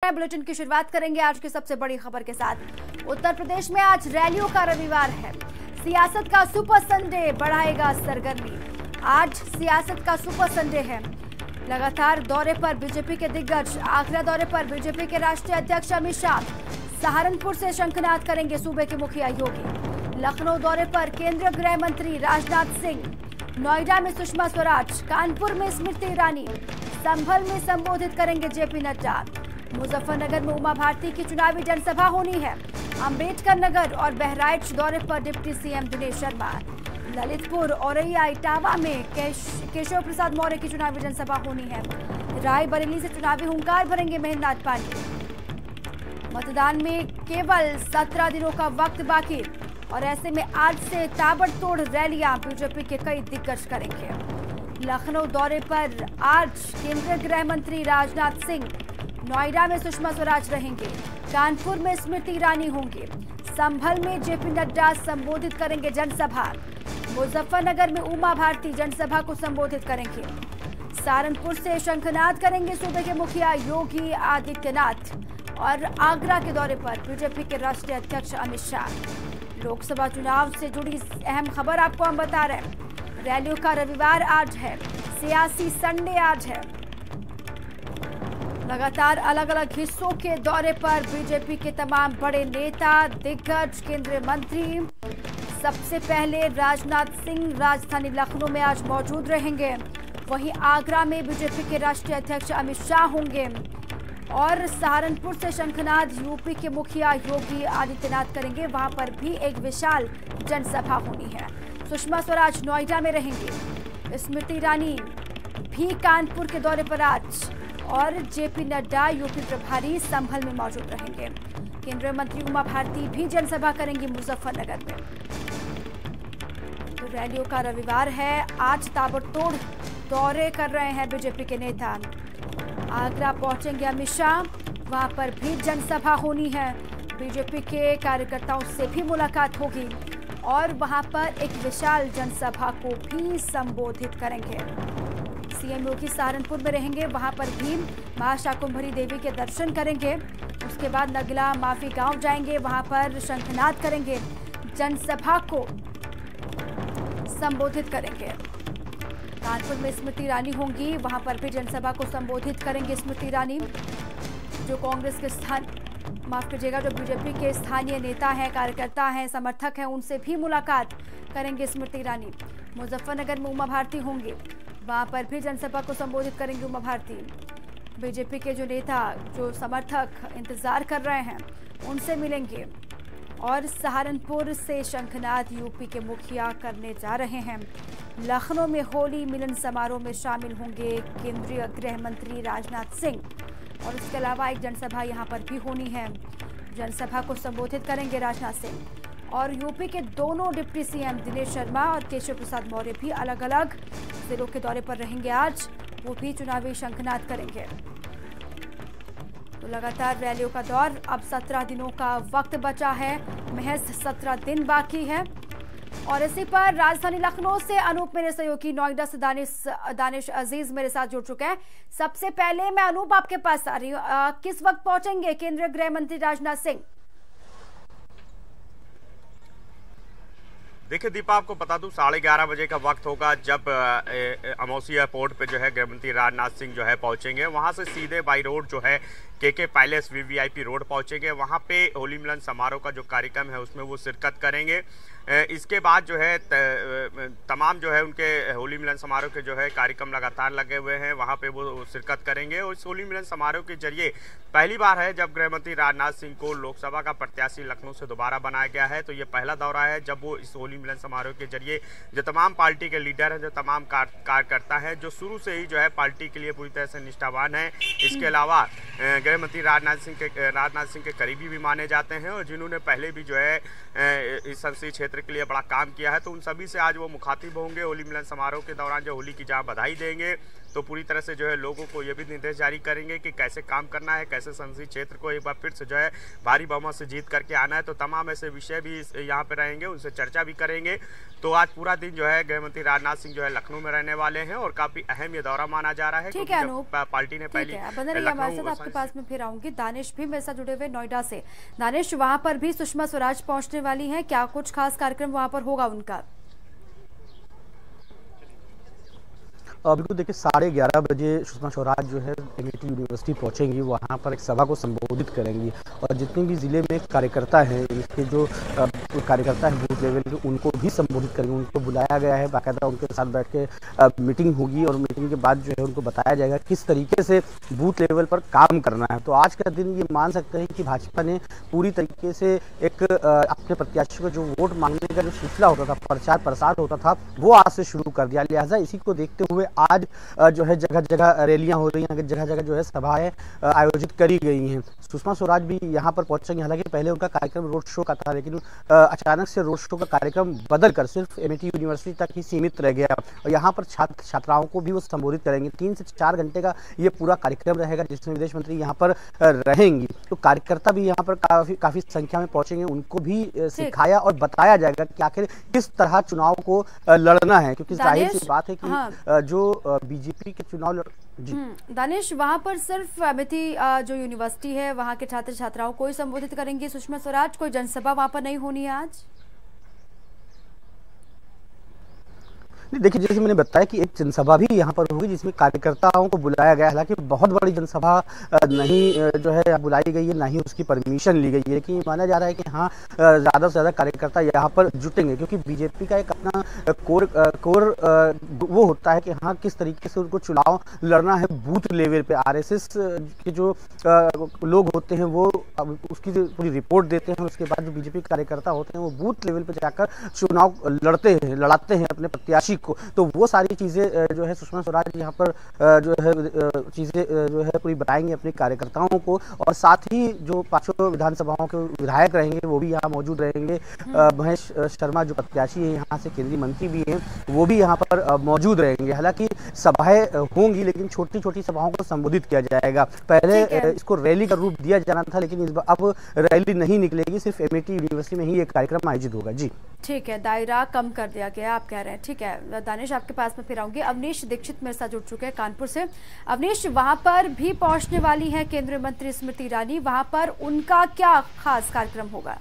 है। बुलेटिन की शुरुआत करेंगे आज की सबसे बड़ी खबर के साथ। उत्तर प्रदेश में आज रैलियों का रविवार है। सियासत का सुपर संडे बढ़ाएगा सरगर्मी। आज सियासत का सुपर संडे है। लगातार दौरे पर बीजेपी के दिग्गज। आगरा दौरे पर बीजेपी के राष्ट्रीय अध्यक्ष अमित शाह। सहारनपुर से शंखनाद करेंगे सूबे के मुखिया योगी। लखनऊ दौरे पर केंद्रीय गृह मंत्री राजनाथ सिंह। नोएडा में सुषमा स्वराज। कानपुर में स्मृति ईरानी। संभल में संबोधित करेंगे जेपी नड्डा। मुजफ्फरनगर में उमा भारती की चुनावी जनसभा होनी है। अंबेडकर नगर और बहराइच दौरे पर डिप्टी सीएम दिनेश शर्मा। ललितपुर औरैया इटावा में केशव प्रसाद मौर्य की चुनावी जनसभा होनी है। रायबरेली से चुनावी हुंकार भरेंगे महेंद्रनाथ पांडेय। मतदान में केवल 17 दिनों का वक्त बाकी और ऐसे में आज से ताबड़तोड़ रैलियां बीजेपी के कई दिग्गज करेंगे। लखनऊ दौरे पर आज केंद्रीय गृह मंत्री राजनाथ सिंह। नोएडा में सुषमा स्वराज रहेंगे। कानपुर में स्मृति ईरानी होंगे। संभल में जेपी नड्डा संबोधित करेंगे जनसभा। मुजफ्फरनगर में उमा भारती जनसभा को संबोधित करेंगे। सहारनपुर से शंखनाद करेंगे सूबे के मुखिया योगी आदित्यनाथ। और आगरा के दौरे पर बीजेपी के राष्ट्रीय अध्यक्ष अमित शाह। लोकसभा चुनाव से जुड़ी अहम खबर आपको हम बता रहे हैं। रैलियों का रविवार आज है। सियासी संडे आज है। लगातार अलग अलग हिस्सों के दौरे पर बीजेपी के तमाम बड़े नेता, दिग्गज, केंद्रीय मंत्री। सबसे पहले राजनाथ सिंह राजधानी लखनऊ में आज मौजूद रहेंगे। वहीं आगरा में बीजेपी के राष्ट्रीय अध्यक्ष अमित शाह होंगे और सहारनपुर से शंखनाद यूपी के मुखिया योगी आदित्यनाथ करेंगे। वहां पर भी एक विशाल जनसभा होनी है। सुषमा स्वराज नोएडा में रहेंगे। स्मृति ईरानी भी कानपुर के दौरे पर आज और जेपी नड्डा यूपी प्रभारी संभल में मौजूद रहेंगे। केंद्रीय मंत्री उमा भारती भी जनसभा करेंगी मुजफ्फरनगर में। तो रैलियों का रविवार है। आज ताबड़तोड़ दौरे कर रहे हैं बीजेपी के नेता। आगरा पहुंचेंगे अमित शाह। वहां पर भी जनसभा होनी है। बीजेपी के कार्यकर्ताओं से भी मुलाकात होगी और वहां पर एक विशाल जनसभा को भी संबोधित करेंगे। सीएम योगी सहारनपुर में रहेंगे। वहां पर भी मां शाकुंभरी देवी के दर्शन करेंगे। उसके बाद नगला माफी गांव जाएंगे। वहां पर शंखनाद करेंगे। जनसभा को संबोधित करेंगे। कानपुर में स्मृति ईरानी होंगी। वहां पर भी जनसभा को संबोधित करेंगे स्मृति ईरानी। जो कांग्रेस के जो बीजेपी के स्थानीय नेता हैं, कार्यकर्ता हैं, समर्थक हैं, उनसे भी मुलाकात करेंगे स्मृति ईरानी। मुजफ्फरनगर में उमा भारती होंगे। वहां पर भी जनसभा को संबोधित करेंगे उमा भारती। बीजेपी के जो नेता, जो समर्थक इंतजार कर रहे हैं, उनसे मिलेंगे और सहारनपुर से शंखनाद यूपी के मुखिया करने जा रहे हैं। लखनऊ में होली मिलन समारोह में शामिल होंगे केंद्रीय गृह मंत्री राजनाथ सिंह और इसके अलावा एक जनसभा यहां पर भी होनी है। जनसभा को संबोधित करेंगे राजनाथ सिंह। और यूपी के दोनों डिप्टी सीएम दिनेश शर्मा और केशव प्रसाद मौर्य भी अलग अलग जिलों के दौरे पर रहेंगे। आज वो भी चुनावी शंखनाद करेंगे। तो लगातार रैलियों का दौर। अब 17 दिनों का वक्त बचा है। महज 17 दिन बाकी है। और इसी पर राजधानी लखनऊ से अनूप मेरे सहयोगी, नोएडा से दानिश अजीज मेरे साथ जुड़ चुके हैं। सबसे पहले मैं अनूप आपके पास आ रही हूँ। किस वक्त पहुंचेंगे केंद्रीय गृह मंत्री राजनाथ सिंह? देखिए दीपा, आपको बता दूं 11:30 बजे का वक्त होगा जब अमौसी एयरपोर्ट पे जो है गृहमंत्री राजनाथ सिंह जो है पहुंचेंगे। वहां से सीधे बाई रोड जो है केके पैलेस वीवीआईपी रोड पहुंचेंगे। वहां पे होली मिलन समारोह का जो कार्यक्रम है उसमें वो शिरकत करेंगे। इसके बाद जो है तमाम जो है उनके होली मिलन समारोह के जो है कार्यक्रम लगातार लगे हुए हैं, वहाँ पे वो शिरकत करेंगे। और इस होली मिलन समारोह के जरिए पहली बार है जब गृहमंत्री राजनाथ सिंह को लोकसभा का प्रत्याशी लखनऊ से दोबारा बनाया गया है। तो ये पहला दौरा है जब वो इस होली मिलन समारोह के जरिए जो तमाम पार्टी के लीडर हैं, जो तमाम कार्यकर्ता हैं, जो शुरू से ही जो है पार्टी के लिए पूरी तरह से निष्ठावान है, इसके अलावा गृहमंत्री राजनाथ सिंह के करीबी भी माने जाते हैं और जिन्होंने पहले भी जो है इस संसदीय क्षेत्र के लिए बड़ा काम किया है, तो उन सभी से आज वो मुखातिब होंगे। होली मिलन समारोह के दौरान जो होली की जहाँ बधाई देंगे, तो पूरी तरह से जो है लोगों को ये भी निर्देश जारी करेंगे कि कैसे काम करना है, कैसे संसदीय क्षेत्र को एक बार फिर से जो है भारी बहुमत से जीत करके आना है। तो तमाम ऐसे विषय भी यहाँ पे रहेंगे, उनसे चर्चा भी करेंगे। तो आज पूरा दिन जो है गृह मंत्री राजनाथ सिंह जो है लखनऊ में रहने वाले हैं और काफी अहम ये दौरा माना जा रहा है। ठीक है अनूप, पार्टी ने पहली हमारे साथ आपके पास में फिर आऊंगी। दानिश भी मेरे साथ जुड़े हुए नोएडा से। दानिश, वहां पर भी सुषमा स्वराज पहुंचने वाली हैं, क्या कुछ खास कार्यक्रम वहां पर होगा उनका? बिल्कुल, देखिए 11:30 बजे सुषमा स्वराज जो है एमआईटी यूनिवर्सिटी पहुंचेंगी, वहां पर एक सभा को संबोधित करेंगी और जितने भी जिले में कार्यकर्ता हैं, इसके जो कार्यकर्ता हैं बूथ लेवल के, उनको भी संबोधित करेंगे। उनको बुलाया गया है, बाकायदा उनके साथ बैठ के मीटिंग होगी और मीटिंग के बाद जो है उनको बताया जाएगा किस तरीके से बूथ लेवल पर काम करना है। तो आज का दिन ये मान सकते हैं कि भाजपा ने पूरी तरीके से एक अपने प्रत्याशी को जो वोट मांगने का जो सिलसिला होता था, प्रचार प्रसार होता था, वो आज से शुरू कर दिया। लिहाजा इसी को देखते हुए आज जो है जगह जगह रैलियां हो रही हैं, जगह जगह जो है सभाएं आयोजित करी गई हैं। सुषमा स्वराज भी यहां पर पहुंचेंगे। हालांकि पहले उनका कार्यक्रम रोड शो का था, लेकिन अचानक से रोड शो का कार्यक्रम बदलकर सिर्फ एमआईटी यूनिवर्सिटी तक ही सीमित रह गया और यहां पर छात्र छात्राओं को भी वो संबोधित करेंगे। 3 से 4 घंटे का ये पूरा कार्यक्रम रहेगा, जिसमें विदेश मंत्री यहाँ पर रहेंगी। तो कार्यकर्ता भी यहाँ पर काफी संख्या में पहुंचेंगे, उनको भी सिखाया और बताया जाएगा कि आखिर किस तरह चुनाव को लड़ना है, क्योंकि जाहिर सी बात है कि जो बीजेपी के चुनाव दानिश, वहां पर सिर्फ अमेठी जो यूनिवर्सिटी है वहां के छात्र छात्राओं को ही संबोधित करेंगी सुषमा स्वराज? कोई जनसभा वहां पर नहीं होनी है आज? देखिए, जैसे मैंने बताया कि एक जनसभा भी यहाँ पर होगी जिसमें कार्यकर्ताओं को बुलाया गया है। हालांकि बहुत बड़ी जनसभा नहीं जो है बुलाई गई है, ना ही उसकी परमिशन ली गई है, लेकिन माना जा रहा है कि हाँ ज़्यादा से ज़्यादा कार्यकर्ता यहाँ पर जुटेंगे, क्योंकि बीजेपी का एक अपना कोर वो होता है कि हाँ किस तरीके से उनको चुनाव लड़ना है बूथ लेवल पे। आरएसएस के जो लोग होते हैं वो उसकी पूरी रिपोर्ट देते हैं, उसके बाद जो बीजेपी कार्यकर्ता होते हैं वो बूथ लेवल पर जाकर चुनाव लड़ाते हैं अपने प्रत्याशी को। तो वो सारी चीज़ें जो है सुषमा स्वराज यहाँ पर जो है चीज़ें जो है पूरी बताएंगे अपने कार्यकर्ताओं को, और साथ ही जो 5 विधानसभाओं के विधायक रहेंगे वो भी यहाँ मौजूद रहेंगे। महेश शर्मा जो प्रत्याशी है यहाँ से, केंद्रीय मंत्री भी हैं, वो भी यहाँ पर मौजूद रहेंगे। हालांकि सभाएं होंगी लेकिन छोटी छोटी सभाओं को संबोधित किया जाएगा। पहले इसको रैली का रूप दिया जाना था, लेकिन इस बार अब रैली नहीं निकलेगी, सिर्फ एमआईटी यूनिवर्सिटी में ही ये कार्यक्रम आयोजित होगा। जी ठीक है, दायरा कम कर दिया गया आप कह रहे हैं। ठीक है दानिश, आपके पास में फिर आऊंगी। अवनीश दीक्षित मेरे साथ जुड़ चुके हैं कानपुर से। अवनीश, वहां पर भी पहुंचने वाली है केंद्रीय मंत्री स्मृति ईरानी, वहां पर उनका क्या खास कार्यक्रम होगा?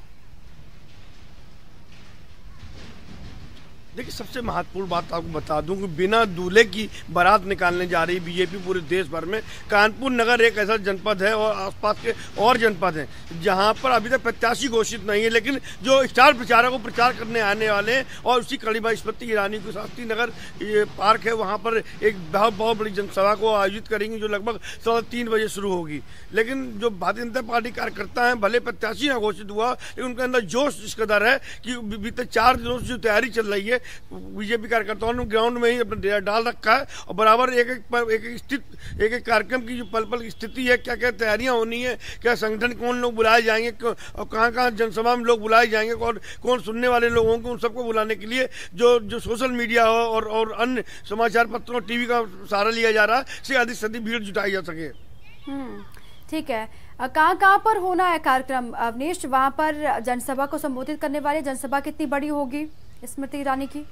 देखिए, सबसे महत्वपूर्ण बात आपको बता दूं कि बिना दूल्हे की बारात निकालने जा रही बीजेपी पूरे देश भर में। कानपुर नगर एक ऐसा जनपद है और आसपास के और जनपद हैं जहां पर अभी तक प्रत्याशी घोषित नहीं है, लेकिन जो स्टार प्रचारक को प्रचार करने आने वाले हैं और उसी कड़ी में स्मृति ईरानी को शास्त्री नगर ये पार्क है, वहाँ पर एक बहुत बड़ी जनसभा को आयोजित करेंगी जो लगभग 3:15 बजे शुरू होगी। लेकिन जो भारतीय जनता पार्टी कार्यकर्ता हैं, भले प्रत्याशी ना घोषित हुआ, लेकिन उनके अंदर जोश इस कदर है कि बीते 4 दिनों से जो तैयारी चल रही है, बीजेपी कार्यकर्ताओं ने ग्राउंड में ही अपना डेरा डाल रखा है और बराबर एक कार्यक्रम की जो पल पल की स्थिति है, क्या क्या तैयारियां होनी है, क्या संगठन कौन लोग बुलाए जाएंगे और कहाँ कहाँ जनसभा में लोग बुलाए जाएंगे, कौन सुनने वाले लोगों को, उन सबको बुलाने के लिए जो सोशल मीडिया हो और अन्य समाचार पत्रों टीवी का सहारा लिया जा रहा है, से अधिक से अधिक भीड़ जुटाई जा सके। ठीक है, कहाँ पर होना है कार्यक्रम अवनीश? वहां पर जनसभा को संबोधित करने वाली जनसभा कितनी बड़ी होगी स्मृति ईरानी की?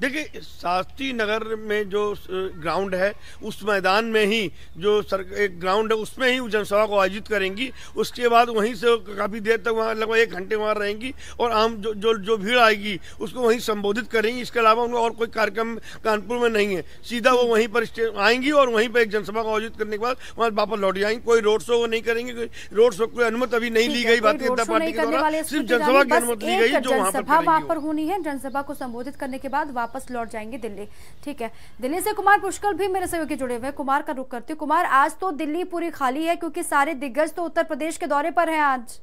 देखिए, शास्त्री नगर में जो ग्राउंड है उस मैदान में ही जो एक ग्राउंड है उसमें ही जनसभा को आयोजित करेंगी। उसके बाद वहीं से काफ़ी देर तक वहाँ लगभग 1 घंटे वहाँ रहेंगी और आम जो भीड़ आएगी उसको वहीं संबोधित करेंगी। इसके अलावा उनका और कोई कार्यक्रम कानपुर में नहीं है, सीधा वो वहीं पर आएंगी और वहीं पर एक जनसभा को आयोजित करने के बाद वहाँ वापस लौट जाएंगी। कोई रोड शो नहीं करेंगे, रोड शो की अनुमति अभी नहीं ली गई भारतीय जनता पार्टी के द्वारा, सिर्फ जनसभा की अनुमति ली गई जो वहाँ पर होनी है। जनसभा को संबोधित करने के बाद वापस लौट जाएंगे दिल्ली। ठीक है, दिल्ली से कुमार पुष्कर भी मेरे सहयोगी जुड़े हुए हैं। कुमार का रुख करती हूँ। कुमार, आज तो दिल्ली पूरी खाली है क्योंकि सारे दिग्गज तो उत्तर प्रदेश के दौरे पर हैं आज।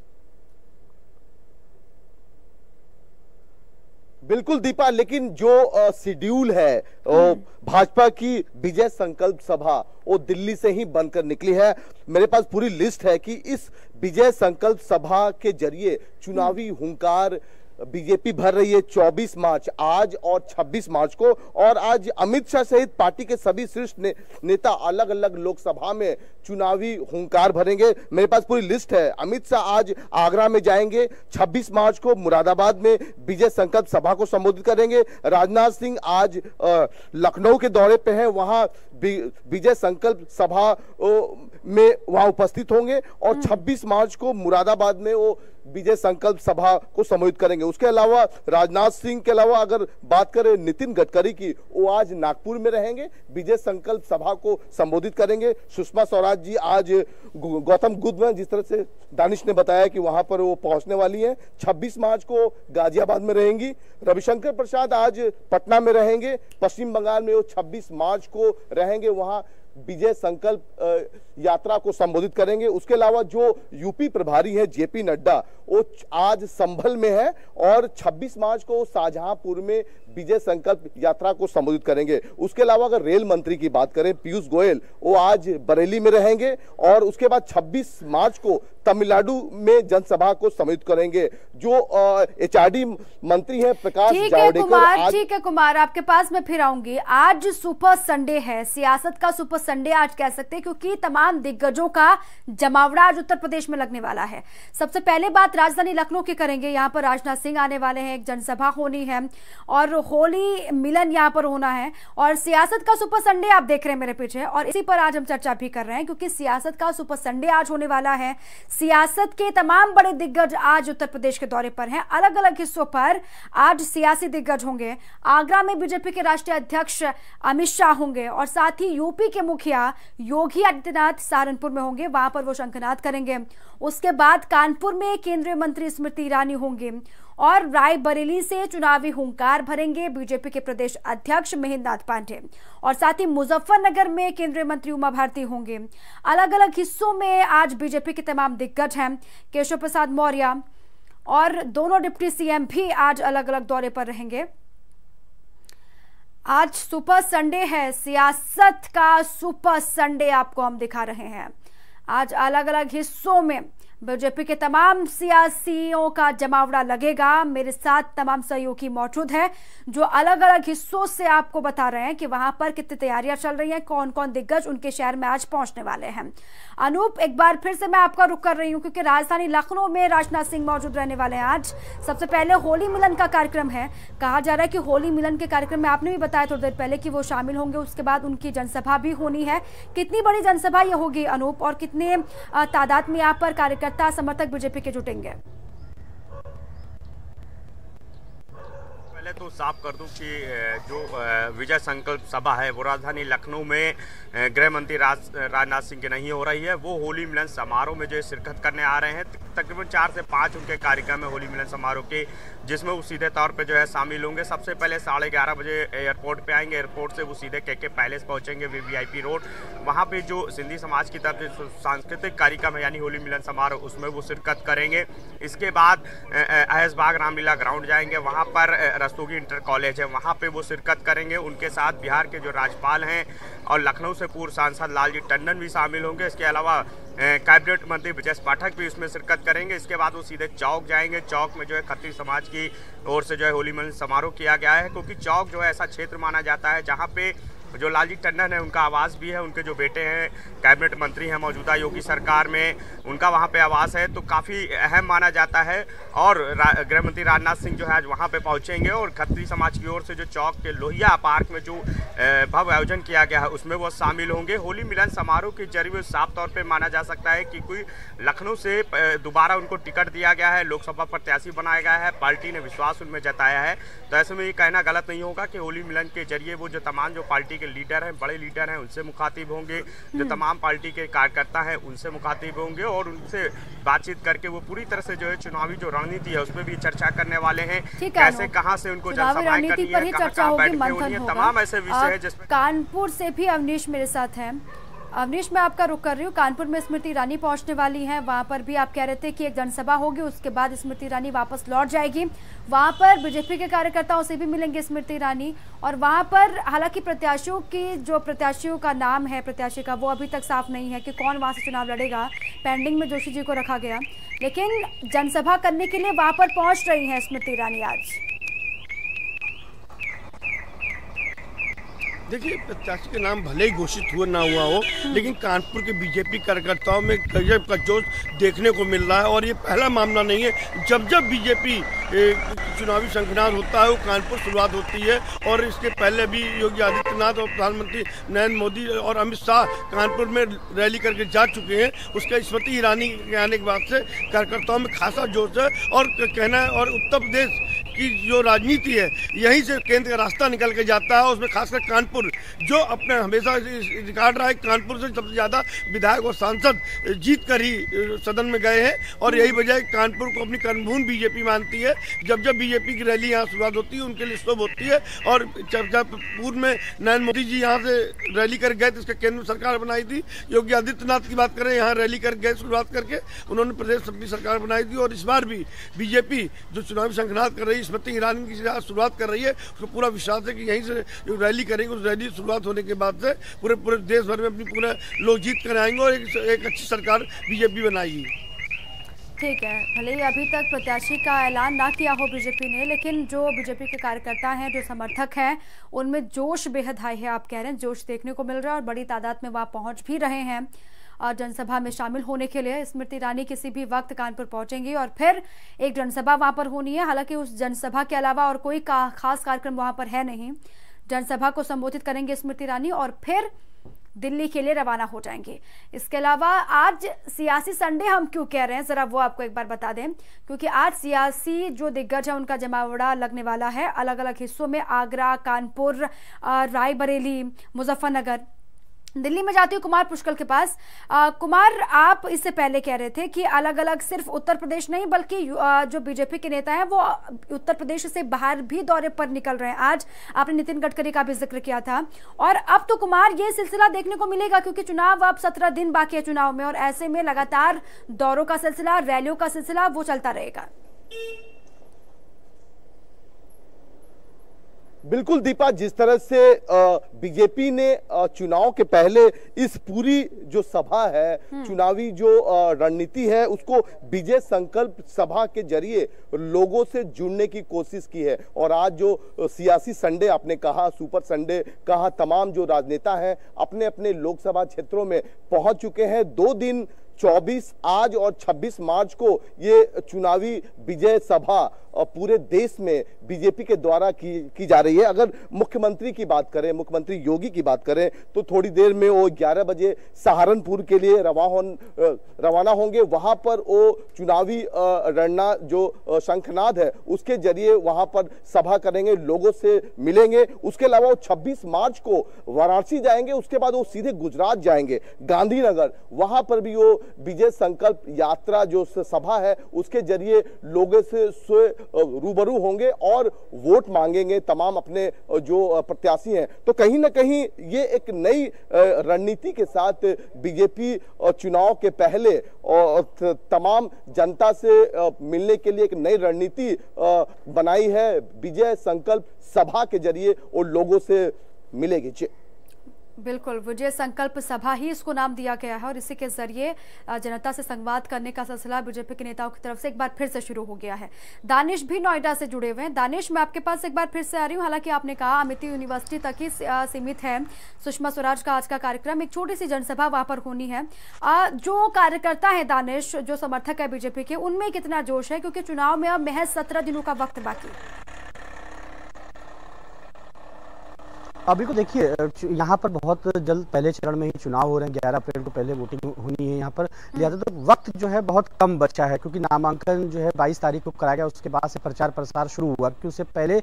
बिल्कुल दीपा, लेकिन जो शेड्यूल है भाजपा की विजय संकल्प सभा वो दिल्ली से ही बनकर निकली है। मेरे पास पूरी लिस्ट है कि इस विजय संकल्प सभा के जरिए चुनावी हुंकार बीजेपी भर रही है 24 मार्च आज और 26 मार्च को। और आज अमित शाह सहित पार्टी के सभी शीर्ष नेता अलग अलग लोकसभा में चुनावी हुंकार भरेंगे। मेरे पास पूरी लिस्ट है। अमित शाह आज आगरा में जाएंगे, 26 मार्च को मुरादाबाद में विजय संकल्प सभा को संबोधित करेंगे। राजनाथ सिंह आज लखनऊ के दौरे पे हैं, वहां विजय संकल्प सभा में वहां उपस्थित होंगे और 26 मार्च को मुरादाबाद में वो विजय संकल्प सभा को संबोधित करेंगे। उसके अलावा राजनाथ सिंह के अलावा अगर बात करें नितिन गडकरी की, वो आज नागपुर में रहेंगे, विजय संकल्प सभा को संबोधित करेंगे। सुषमा स्वराज जी आज गौतम बुद्ध में, जिस तरह से दानिश ने बताया कि वहां पर वो पहुंचने वाली हैं, 26 मार्च को गाजियाबाद में रहेंगी। रविशंकर प्रसाद आज पटना में रहेंगे, पश्चिम बंगाल में वो 26 मार्च को रहेंगे, वहां विजय संकल्प यात्रा को संबोधित करेंगे। उसके अलावा जो यूपी प्रभारी है जेपी नड्डा, वो आज संभल में है और 26 मार्च को शाहजहांपुर में विजय संकल्प यात्रा को संबोधित करेंगे। उसके अलावा अगर रेल मंत्री की बात करें पीयूष गोयल, वो आज बरेली में रहेंगे और उसके बाद 26 मार्च को तमिलनाडु में जनसभा को संबोधित करेंगे। जो एचआरडी मंत्री हैं प्रकाश जावड़ेकर। ठीक है कुमार, आपके पास मैं फिर आऊंगी। आज सुपर संडे है, सियासत का सुपर संडे आज कह सकते हैं, क्योंकि तमाम दिग्गजों का जमावड़ा आज उत्तर प्रदेश में लगने वाला है। सबसे पहले बात राजधानी लखनऊ की करेंगे। यहाँ पर राजनाथ सिंह आने वाले हैं, एक जनसभा होनी है और होली मिलन यहाँ पर होना है। और सियासत का सुपर संडे आप देख रहे हैं मेरे पीछे, और इसी पर आज हम चर्चा भी कर रहे हैं, क्योंकि सियासत का सुपर संडे आज होने वाला है। सियासत के तमाम बड़े दिग्गज आज उत्तर प्रदेश के दौरे पर हैं। अलग अलग हिस्सों पर आज सियासी दिग्गज होंगे। आगरा में बीजेपी के राष्ट्रीय अध्यक्ष अमित शाह होंगे और साथ ही यूपी के मुखिया योगी आदित्यनाथ सहारनपुर में होंगे, वहां पर वो शंखनाद करेंगे। उसके बाद कानपुर में केंद्रीय मंत्री स्मृति ईरानी होंगे और रायबरेली से चुनावी हुंकार भरेंगे बीजेपी के प्रदेश अध्यक्ष महेंद्र नाथ पांडे, और साथ ही मुजफ्फरनगर में केंद्रीय मंत्री उमा भारती होंगे। अलग अलग हिस्सों में आज बीजेपी के तमाम दिग्गज हैं। केशव प्रसाद मौर्य और दोनों डिप्टी सीएम भी आज अलग अलग दौरे पर रहेंगे। आज सुपर संडे है, सियासत का सुपर संडे आपको हम दिखा रहे हैं। आज अलग अलग हिस्सों में बीजेपी के तमाम सियासियों का जमावड़ा लगेगा। मेरे साथ तमाम सहयोगी मौजूद हैं जो अलग अलग हिस्सों से आपको बता रहे हैं कि वहां पर कितनी तैयारियां चल रही हैं, कौन कौन दिग्गज उनके शहर में आज पहुंचने वाले हैं। अनूप, एक बार फिर से मैं आपका रुख कर रही हूं, क्योंकि राजधानी लखनऊ में राजनाथ सिंह मौजूद रहने वाले हैं। आज सबसे पहले होली मिलन का कार्यक्रम है। कहा जा रहा है कि होली मिलन के कार्यक्रम में आपने भी बताया थोड़ी देर पहले कि वो शामिल होंगे। उसके बाद उनकी जनसभा भी होनी है। कितनी बड़ी जनसभा ये होगी अनूप, और कितने तादाद में यहाँ पर कार्यकर्ता समर्थक बीजेपी के जुटेंगे? पहले तो साफ कर दूं कि जो विजय संकल्प सभा है वो राजधानी लखनऊ में गृह मंत्री राजनाथ सिंह की नहीं हो रही है। वो होली मिलन समारोह में जो शिरकत करने आ रहे हैं। तकरीबन 4 से 5 उनके कार्यक्रम है होली मिलन समारोह के, जिसमें वो सीधे तौर पे जो है शामिल होंगे। सबसे पहले 11:30 बजे एयरपोर्ट पे आएंगे। एयरपोर्ट से वो सीधे केके पैलेस पहुंचेंगे, वीवीआईपी रोड। वहाँ पे जो सिंधी समाज की तरफ से सांस्कृतिक कार्यक्रम है यानी होली मिलन समारोह, उसमें वो शिरकत करेंगे। इसके बाद ऐशबाग रामलीला ग्राउंड जाएंगे। वहाँ पर रस्तोगी इंटर कॉलेज है, वहाँ पे वो शिरकत करेंगे। उनके साथ बिहार के जो राज्यपाल हैं और लखनऊ से पूर्व सांसद लालजी टंडन भी शामिल होंगे। इसके अलावा कैबिनेट मंत्री ब्रजेश पाठक भी इसमें शिरकत करेंगे। इसके बाद वो सीधे चौक जाएंगे। चौक में जो है खत्री समाज की ओर से जो है होली मिलन समारोह किया गया है, क्योंकि चौक जो है ऐसा क्षेत्र माना जाता है जहाँ पे जो लालजी टंडन है उनका आवास भी है। उनके जो बेटे हैं कैबिनेट मंत्री हैं मौजूदा योगी सरकार में, उनका वहाँ पे आवास है, तो काफ़ी अहम माना जाता है। और गृह मंत्री राजनाथ सिंह जो है आज वहाँ पे पहुँचेंगे और खत्री समाज की ओर से जो चौक के लोहिया पार्क में जो भव्य आयोजन किया गया है उसमें वो शामिल होंगे। होली मिलन समारोह के जरिए साफ तौर पर माना जा सकता है कि कोई लखनऊ से दोबारा उनको टिकट दिया गया है, लोकसभा प्रत्याशी बनाया गया है, पार्टी ने विश्वास उनमें जताया है। तो ऐसे में ये कहना गलत नहीं होगा कि होली मिलन के जरिए वो जो तमाम जो पार्टी लीडर हैं, बड़े लीडर हैं, उनसे मुखातिब होंगे। जो तमाम पार्टी के कार्यकर्ता हैं उनसे मुखातिब होंगे और उनसे बातचीत करके वो पूरी तरह से जो है चुनावी जो रणनीति है उसमें भी चर्चा करने वाले हैं। कैसे कहां से उनको जनसभाएं करनी है, कहां बैठकें होनी है, तमाम ऐसे विषय है जिसमें। कानपुर से भी अवनीश मेरे साथ हैं। अवनीश, मैं आपका रुख कर रही हूँ। कानपुर में स्मृति ईरानी पहुंचने वाली हैं, वहां पर भी आप कह रहे थे कि एक जनसभा होगी, उसके बाद स्मृति ईरानी वापस लौट जाएगी। वहां पर बीजेपी के कार्यकर्ताओं से भी मिलेंगे स्मृति ईरानी, और वहां पर हालांकि प्रत्याशियों का नाम है प्रत्याशी का, वो अभी तक साफ नहीं है कि कौन वहां से चुनाव लड़ेगा। पेंडिंग में जोशी जी को रखा गया, लेकिन जनसभा करने के लिए वहां पर पहुंच रही हैं स्मृति ईरानी आज। देखिए, प्रत्याशी के नाम भले ही घोषित हुआ ना हुआ हो, लेकिन कानपुर के बीजेपी कार्यकर्ताओं में गजब का जोश देखने को मिल रहा है। और ये पहला मामला नहीं है, जब जब बीजेपी चुनावी शंखनाद होता है वो कानपुर शुरुआत होती है। और इसके पहले भी योगी आदित्यनाथ और प्रधानमंत्री नरेंद्र मोदी और अमित शाह कानपुर में रैली करके जा चुके हैं। उसके स्मृति ईरानी के आने के बाद से कार्यकर्ताओं में खासा जोश है। और कहना है, और उत्तर प्रदेश की जो राजनीति है यहीं से केंद्र का रास्ता निकल के जाता है। उसमें खासकर कानपुर जो अपने हमेशा रिकॉर्ड रहा है, कानपुर से सबसे ज़्यादा विधायक और सांसद जीत कर ही सदन में गए हैं। और यही वजह कानपुर को अपनी कर्मभूमि बीजेपी मानती है। जब जब बीजेपी की रैली यहाँ शुरुआत होती है उनके लिए शुभ होती है। और जब पूर्व में नरेंद्र मोदी जी यहाँ से रैली कर गए तो इसका केंद्र सरकार बनाई थी। योगी आदित्यनाथ की बात करें, यहाँ रैली कर गए शुरुआत करके, उन्होंने प्रदेश अपनी सरकार बनाई थी। और इस बार भी बीजेपी जो चुनावी शंखनाद कर रही है, स्मृति ईरानी की शुरुआत कर रही है, उसको पूरा विश्वास है कि यहीं से जो रैली करेंगे उस रैली शुरुआत होने के बाद से पूरे देश भर में अपनी पूरे लोग जीत कर आएंगे और एक अच्छी सरकार बीजेपी बनाएगी। ठीक है, भले ही अभी तक प्रत्याशी का ऐलान ना किया हो बीजेपी ने, लेकिन जो बीजेपी के कार्यकर्ता हैं, जो समर्थक हैं, उनमें जोश बेहद हाई है। आप कह रहे हैं जोश देखने को मिल रहा है और बड़ी तादाद में वहाँ पहुँच भी रहे हैं और जनसभा में शामिल होने के लिए। स्मृति ईरानी किसी भी वक्त कानपुर पहुंचेंगी और फिर एक जनसभा वहां पर होनी है। हालांकि उस जनसभा के अलावा और कोई खास कार्यक्रम वहां पर है नहीं। जनसभा को संबोधित करेंगे स्मृति ईरानी और फिर दिल्ली के लिए रवाना हो जाएंगे। इसके अलावा आज सियासी संडे हम क्यों कह रहे हैं, जरा वो आपको एक बार बता दें, क्योंकि आज सियासी जो दिग्गज है उनका जमावड़ा लगने वाला है अलग अलग हिस्सों में। आगरा, कानपुर, रायबरेली, मुजफ्फरनगर। दिल्ली में जाती हूँ कुमार पुष्कर के पास। कुमार, आप इससे पहले कह रहे थे कि अलग अलग सिर्फ उत्तर प्रदेश नहीं बल्कि जो बीजेपी के नेता हैं वो उत्तर प्रदेश से बाहर भी दौरे पर निकल रहे हैं। आज आपने नितिन गडकरी का भी जिक्र किया था। और अब तो कुमार ये सिलसिला देखने को मिलेगा, क्योंकि चुनाव अब 17 दिन बाकी है चुनाव में, और ऐसे में लगातार दौरों का सिलसिला, रैलियों का सिलसिला वो चलता रहेगा। बिल्कुल दीपा, जिस तरह से बीजेपी ने चुनाव के पहले इस पूरी जो सभा है, चुनावी जो रणनीति है, उसको विजय संकल्प सभा के जरिए लोगों से जुड़ने की कोशिश की है। और आज जो सियासी संडे आपने कहा, सुपर संडे कहा, तमाम जो राजनेता हैं अपने अपने लोकसभा क्षेत्रों में पहुंच चुके हैं। 2 दिन 24 आज और 26 मार्च को ये चुनावी विजय सभा पूरे देश में बीजेपी के द्वारा की जा रही है। अगर मुख्यमंत्री की बात करें, मुख्यमंत्री योगी की बात करें, तो थोड़ी देर में वो 11 बजे सहारनपुर के लिए रवाना होंगे। वहां पर वो चुनावी रणना जो शंखनाद है उसके जरिए वहां पर सभा करेंगे, लोगों से मिलेंगे। उसके अलावा वो 26 मार्च को वाराणसी जाएंगे, उसके बाद वो सीधे गुजरात जाएंगे, गांधीनगर। वहां पर भी वो विजय संकल्प यात्रा जो सभा है उसके जरिए लोगों से रूबरू होंगे और वोट मांगेंगे तमाम अपने जो प्रत्याशी हैं। तो कहीं ना कहीं ये एक नई रणनीति के साथ बीजेपी चुनाव के पहले तमाम जनता से मिलने के लिए एक नई रणनीति बनाई है। विजय संकल्प सभा के जरिए वो लोगों से मिलेगी। बिल्कुल, विजय संकल्प सभा ही इसको नाम दिया गया है और इसी के जरिए जनता से संवाद करने का सिलसिला बीजेपी के नेताओं की तरफ से एक बार फिर से शुरू हो गया है। दानिश भी नोएडा से जुड़े हुए हैं। दानिश, मैं आपके पास एक बार फिर से आ रही हूँ। हालांकि आपने कहा अमिटी यूनिवर्सिटी तक ही सीमित है सुषमा स्वराज का आज का कार्यक्रम, एक छोटी सी जनसभा वहां पर होनी है। जो कार्यकर्ता है दानिश, जो समर्थक है बीजेपी के, उनमें कितना जोश है, क्योंकि चुनाव में अब महज 17 दिनों का वक्त बाकी है। अभी को देखिए, यहाँ पर बहुत जल्द पहले चरण में ही चुनाव हो रहे हैं। 11 अप्रैल को पहले वोटिंग होनी है यहाँ पर, लिहाजा तो वक्त जो है बहुत कम बचा है, क्योंकि नामांकन जो है 22 तारीख को कराया गया। उसके बाद से प्रचार प्रसार शुरू हुआ, क्योंकि उससे पहले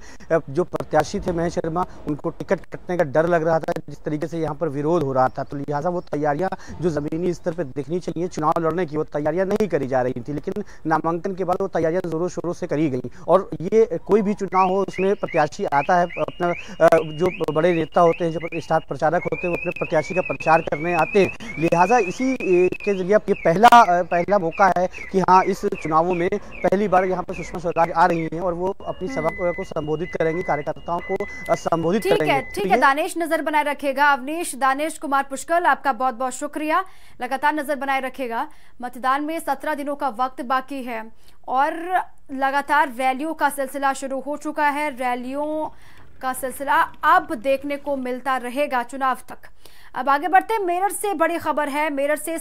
जो प्रत्याशी थे महेश शर्मा, उनको टिकट कटने का डर लग रहा था, जिस तरीके से यहाँ पर विरोध हो रहा था। तो लिहाजा वो तैयारियाँ जो जमीनी स्तर पर दिखनी चाहिए चुनाव लड़ने की, वो तैयारियाँ नहीं करी जा रही थी। लेकिन नामांकन के बाद वो तैयारियाँ जोरों शोरों से करी गई। और ये कोई भी चुनाव हो उसमें प्रत्याशी आता है, अपना जो बड़े बड़े नेता होते हैं, जो स्टार प्रचारक होते हैं, वो अपने प्रत्याशी का प्रचार करने आते हैं। लिहाजा इसी के जरिए ये पहला मौका है कि हाँ, इस चुनावों में पहली बार यहाँ पर सुषमा स्वराज आ रही हैं और वो अपनी सभा को संबोधित करेंगी, कार्यकर्ताओं को संबोधित करेंगे। ठीक है, दानिश नजर बनाए रखेगा। अवनीश, दानिश कुमार पुष्कर, आपका बहुत बहुत शुक्रिया। लगातार नजर बनाए रखेगा। मतदान में 17 दिनों का वक्त बाकी है और लगातार रैलियों का सिलसिला शुरू हो चुका है। रैलियों का सिलसिला अब देखने को मिलता रहेगा चुनाव तक। अब आगे बढ़ते, मेरठ से बड़ी खबर है। मेरठ से